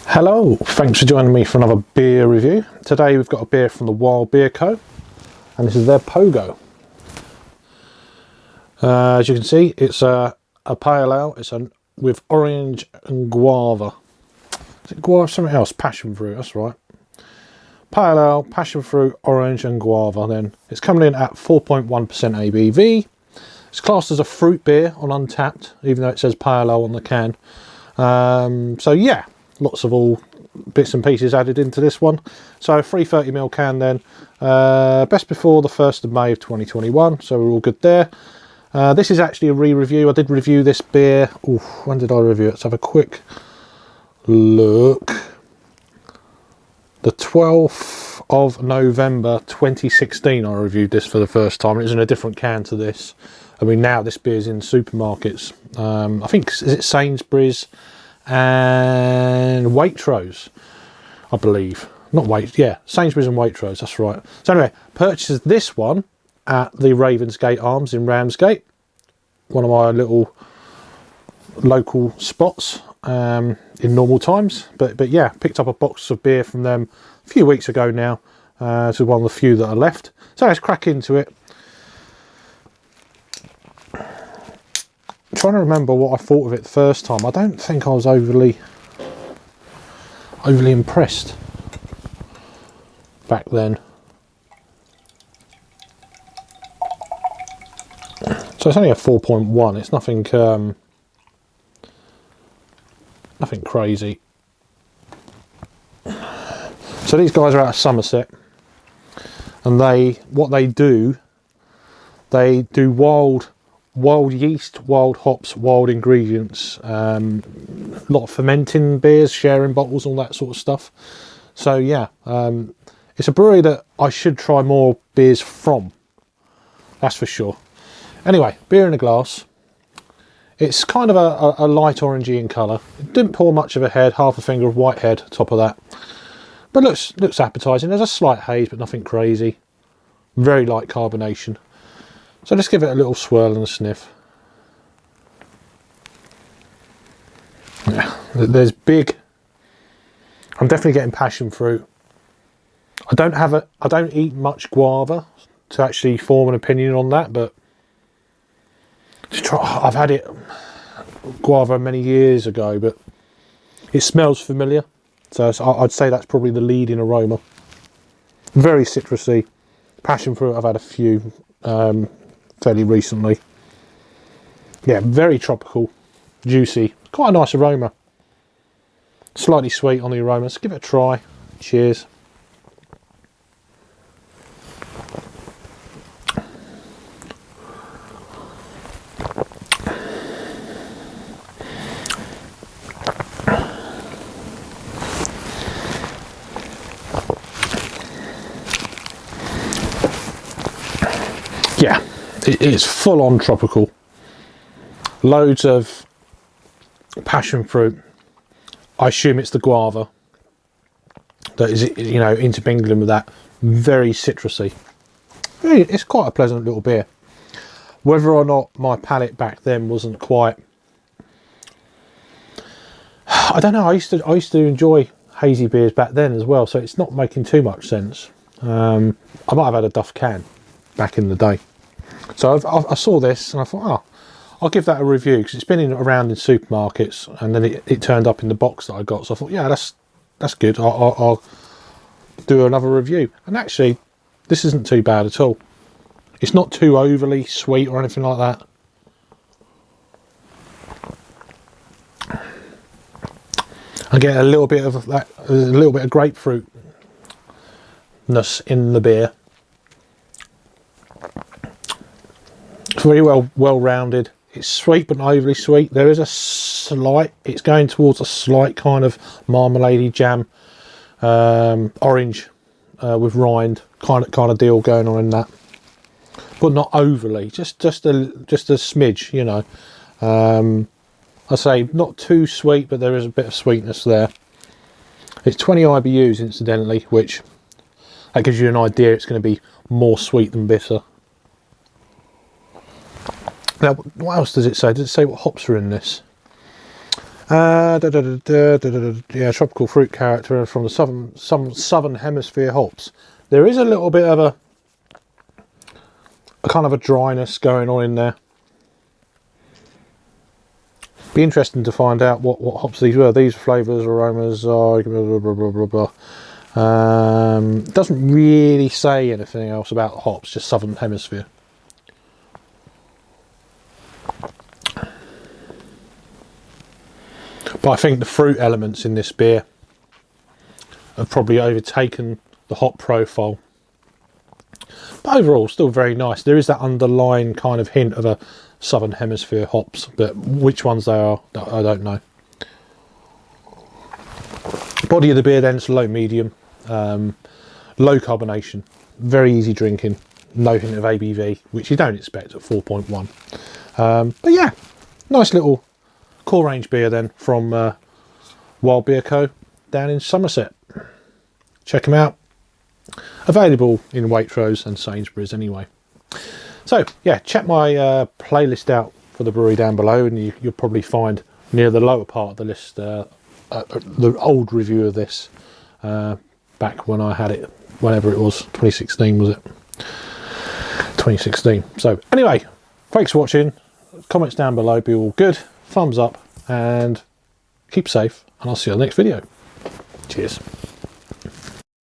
Hello, thanks for joining me for another beer review. Today we've got a beer from the Wild Beer Co. and this is their Pogo. As you can see, it's a pale ale. It's with orange and guava. Is it guava? Something else? Passion fruit, that's right. Pale ale, passion fruit, orange and guava. Then it's coming in at 4.1% ABV. It's classed as a fruit beer on Untapped, even though it says pale ale on the can. So yeah, lots of all bits and pieces added into this one. So 330ml can then. Best before the 1st of May of 2021, so we're all good there. This is actually a re-review. I did review this beer. Oof, when did I review it? Let's have a quick look. The 12th of November 2016 I reviewed this for the first time. It was in a different can to this. I mean, now this beer's in supermarkets. I think, is it Sainsbury's and Waitrose, I believe. Not yeah, Sainsbury's and Waitrose, that's right. So anyway, purchased this one at the Ravensgate Arms in Ramsgate, one of my little local spots in normal times. But yeah, picked up a box of beer from them a few weeks ago now. It's one of the few that are left. So let's crack into it. I'm trying to remember what I thought of it the first time. I don't think I was overly impressed back then. So it's only a 4.1. It's nothing nothing crazy. So these guys are out of Somerset, and what they do wild yeast, wild hops, wild ingredients, a lot of fermenting beers, sharing bottles, all that sort of stuff. So yeah, it's a brewery that I should try more beers from, that's for sure. Anyway, beer in a glass. It's kind of a light orangey in colour. It didn't pour much of a head, half a finger of white head top of that. But looks appetising. There's a slight haze, but nothing crazy. Very light carbonation. So let's give it a little swirl and a sniff. Yeah, there's big. I'm definitely getting passion fruit. I don't eat much guava to actually form an opinion on that, but I've had it guava many years ago, but it smells familiar. So I'd say that's probably the leading aroma. Very citrusy. Passion fruit, I've had a few fairly recently. Yeah, very tropical, juicy, quite a nice aroma. Slightly sweet on the aroma. Let's give it a try. Cheers. Yeah, it is full on tropical. Loads of passion fruit. I assume it's the guava that is, you know, intermingling with that. Very citrusy. It's quite a pleasant little beer. Whether or not my palate back then wasn't quite, I don't know. I used to enjoy hazy beers back then as well, so it's not making too much sense. I might have had a Duff can back in the day. So I saw this and I thought, oh, I'll give that a review, because it's been around in supermarkets, and then it turned up in the box that I got. So I thought, yeah, that's good. I'll do another review. And actually, this isn't too bad at all. It's not too overly sweet or anything like that. I get a little bit of that, a little bit of grapefruitness in the beer. It's very well rounded. It's sweet but not overly sweet. There is a slight, it's going towards a slight kind of marmalade jam, orange with rind kind of deal going on in that, but not overly. Just a smidge, you know. I say not too sweet, but there is a bit of sweetness there. It's 20 IBUs incidentally, which that gives you an idea it's going to be more sweet than bitter. Now, what else does it say? Does it say what hops are in this? Yeah, tropical fruit character from the southern hemisphere hops. There is a little bit of a kind of a dryness going on in there. Be interesting to find out what hops these were. These flavours, aromas are blah, blah, blah, blah, blah. Doesn't really say anything else about hops, just southern hemisphere. But I think the fruit elements in this beer have probably overtaken the hop profile. But overall, still very nice. There is that underlying kind of hint of a southern hemisphere hops, but which ones they are, I don't know. Body of the beer then is low medium, low carbonation, very easy drinking, no hint of ABV, which you don't expect at 4.1. But yeah, nice little core range beer then from Wild Beer Co down in Somerset. Check them out. Available in Waitrose and Sainsbury's anyway. So yeah, check my playlist out for the brewery down below, and you'll probably find near the lower part of the list the old review of this back when I had it, whenever it was, 2016 was it? 2016. So anyway, thanks for watching. Comments down below, be all good. Thumbs up and keep safe, and I'll see you on the next video. Cheers.